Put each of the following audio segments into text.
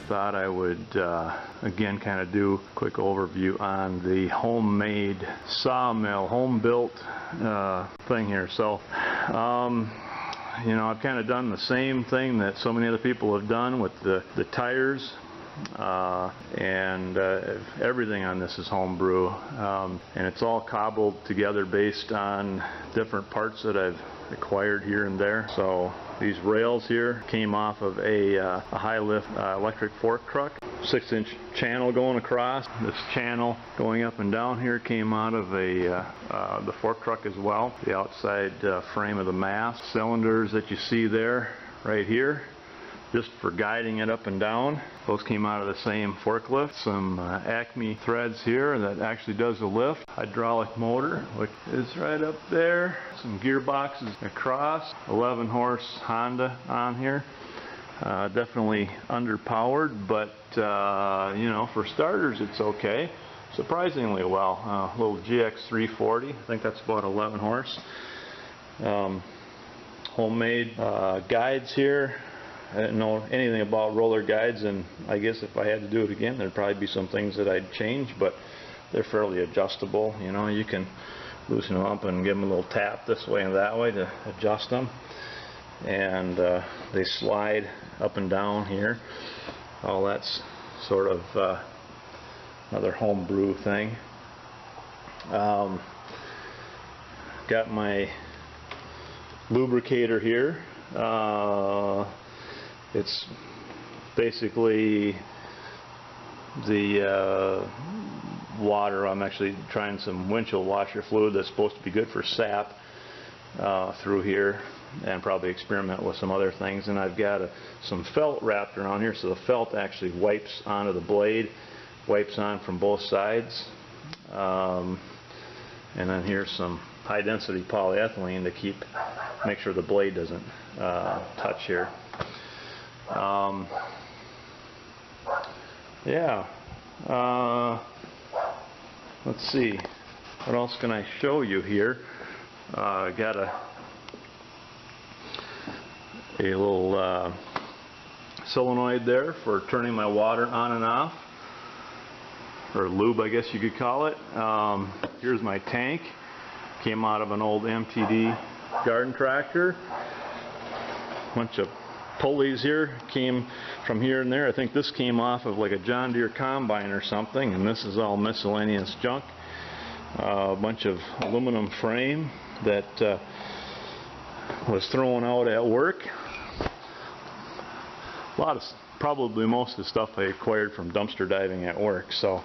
thought I would again kind of do a quick overview on the homemade sawmill, home-built thing here. So you know, I've kind of done the same thing that so many other people have done with the tires, and everything on this is homebrew, and it's all cobbled together based on different parts that I've acquired here and there. So these rails here came off of a high lift electric fork truck, 6-inch channel going across. This channel going up and down here came out of the fork truck as well. The outside frame of the mast, cylinders that you see there right here, just for guiding it up and down, those came out of the same forklift. Some Acme threads here that actually does the lift. Hydraulic motor, which is right up there. Some gearboxes across. 11 horse Honda on here. Definitely underpowered, but you know, for starters it's okay. Surprisingly well. Little GX340, I think that's about 11 horse. Homemade guides here. I didn't know anything about roller guides, and I guess if I had to do it again, there'd probably be some things that I'd change, but they're fairly adjustable. You know, you can loosen them up and give them a little tap this way and that way to adjust them, and they slide up and down here. All that's sort of another homebrew thing. Got my lubricator here. It's basically the water. I'm actually trying some windshield washer fluid that's supposed to be good for sap through here, and probably experiment with some other things. And I've got some felt wrapped around here, so the felt actually wipes onto the blade, wipes on from both sides. And then here's some high density polyethylene to make sure the blade doesn't touch here. Yeah, let's see, what else can I show you here? I got a little solenoid there for turning my water on and off, or lube I guess you could call it. Here's my tank, came out of an old MTD garden tractor. Bunch of pulleys here came from here and there. I think this came off of like a John Deere combine or something, and this is all miscellaneous junk. A bunch of aluminum frame that was thrown out at work. Probably most of the stuff I acquired from dumpster diving at work. So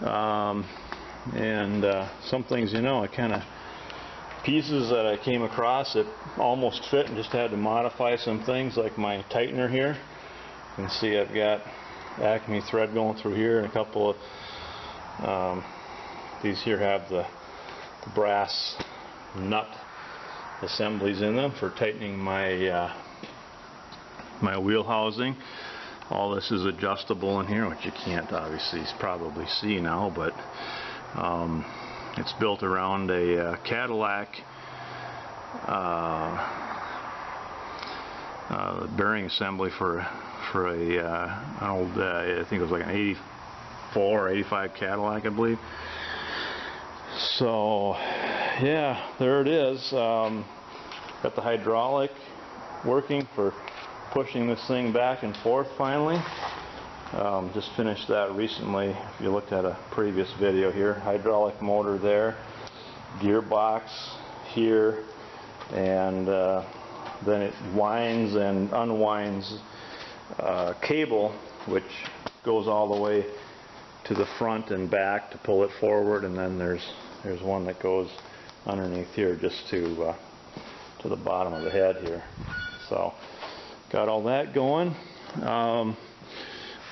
some things, you know, I kind of pieces that I came across that almost fit, and just had to modify some things, like my tightener here. You can see I've got Acme thread going through here, and a couple of these here have the brass nut assemblies in them for tightening my my wheel housing. All this is adjustable in here, which you can't obviously probably see now, but it's built around a Cadillac bearing assembly for an old, I think it was like an 84 or 85 Cadillac, I believe. So yeah, there it is. Got the hydraulic working for pushing this thing back and forth finally. Just finished that recently. If you looked at a previous video here, hydraulic motor there, gearbox here, and then it winds and unwinds cable, which goes all the way to the front and back to pull it forward, and then there's one that goes underneath here just to the bottom of the head here. So got all that going.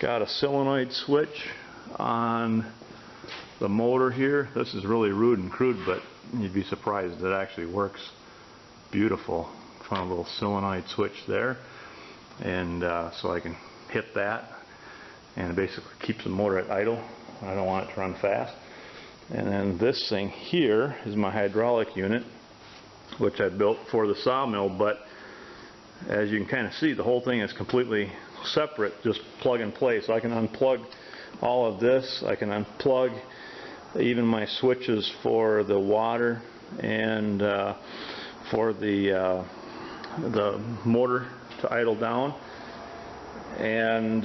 Got a solenoid switch on the motor here. This is really rude and crude, but you'd be surprised it actually works beautiful. Found a little solenoid switch there, and so I can hit that, and it basically keeps the motor at idle. I don't want it to run fast. And then this thing here is my hydraulic unit, which I built for the sawmill, but as you can kind of see, the whole thing is completely separate, just plug and play. So I can unplug all of this. I can unplug even my switches for the water and for the motor to idle down. And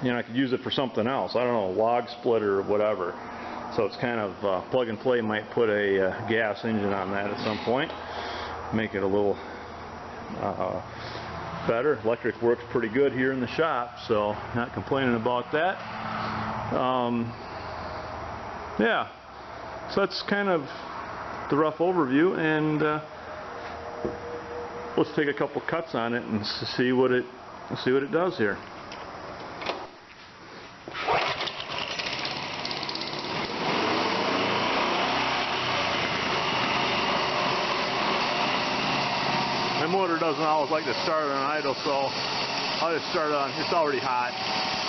you know, I could use it for something else. I don't know, a log splitter or whatever. So it's kind of plug and play. Might put a gas engine on that at some point, make it a little better. Electric works pretty good here in the shop, so not complaining about that. Yeah, so that's kind of the rough overview, and let's take a couple cuts on it and see what it does here. My motor doesn't always like to start on idle, so I'll just start it on. It's already hot.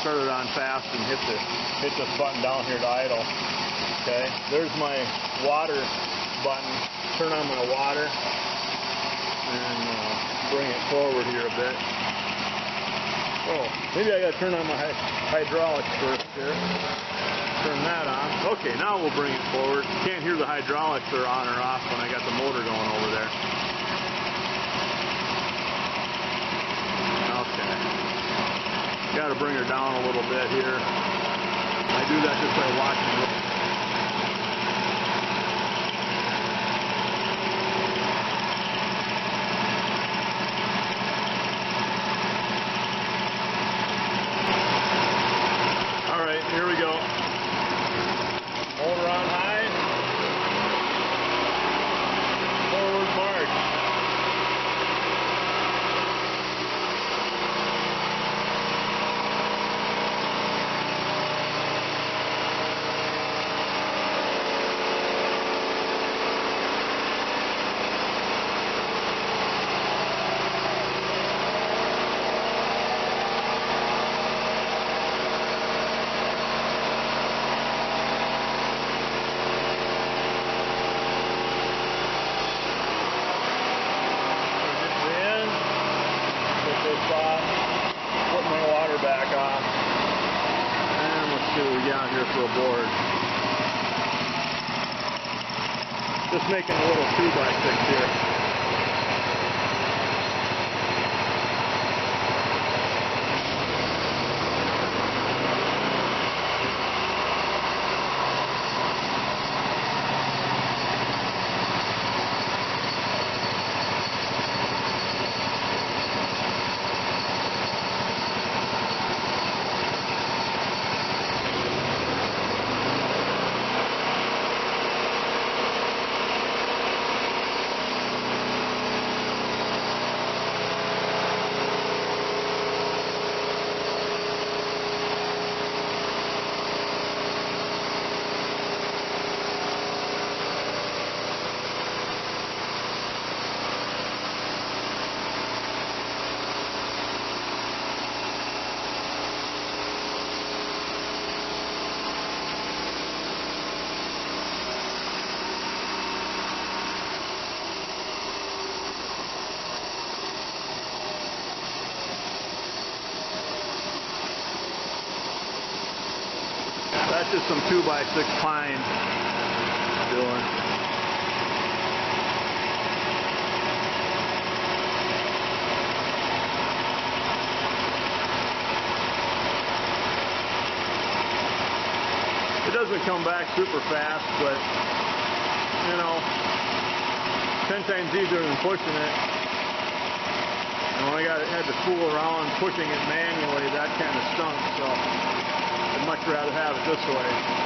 Start it on fast and hit this button down here to idle. Okay, there's my water button. Turn on my water and bring it forward here a bit. Oh, maybe I got to turn on my hydraulics first here. Turn that on. Okay, now we'll bring it forward. Can't hear the hydraulics are on or off when I got the motor going over there. Okay. Got to bring her down a little bit here. I do that just by watching. All right, here we go. Motor on high. Forward march. Put my water back off, and let's see what we got here for a board. Just making a little 2x6 here. That's just some 2x6 pine doing. It doesn't come back super fast, but you know, 10 times easier than pushing it. And when I had to fool around pushing it manually, that kind of stunk. So I'd much rather have it this way.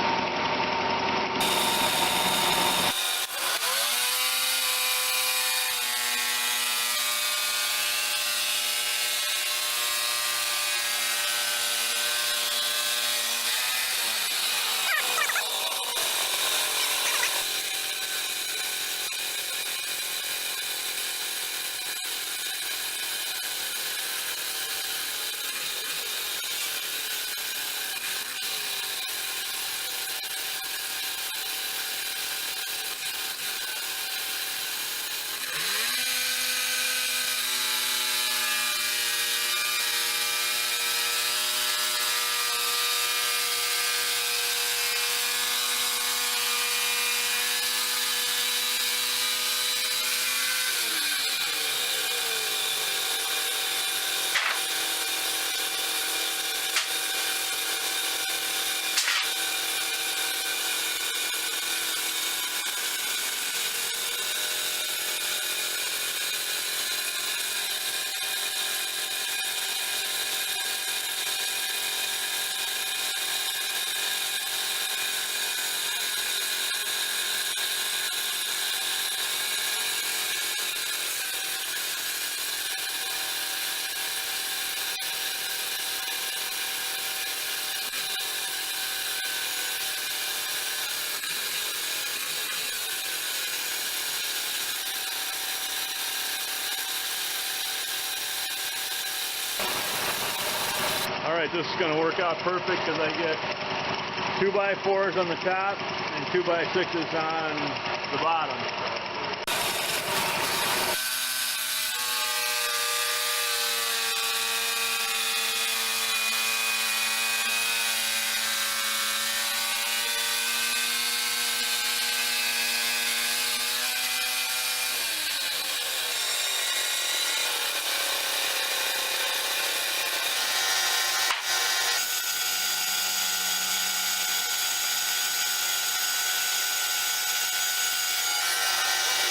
Alright, this is going to work out perfect because I get 2x4s on the top and 2x6s on the bottom.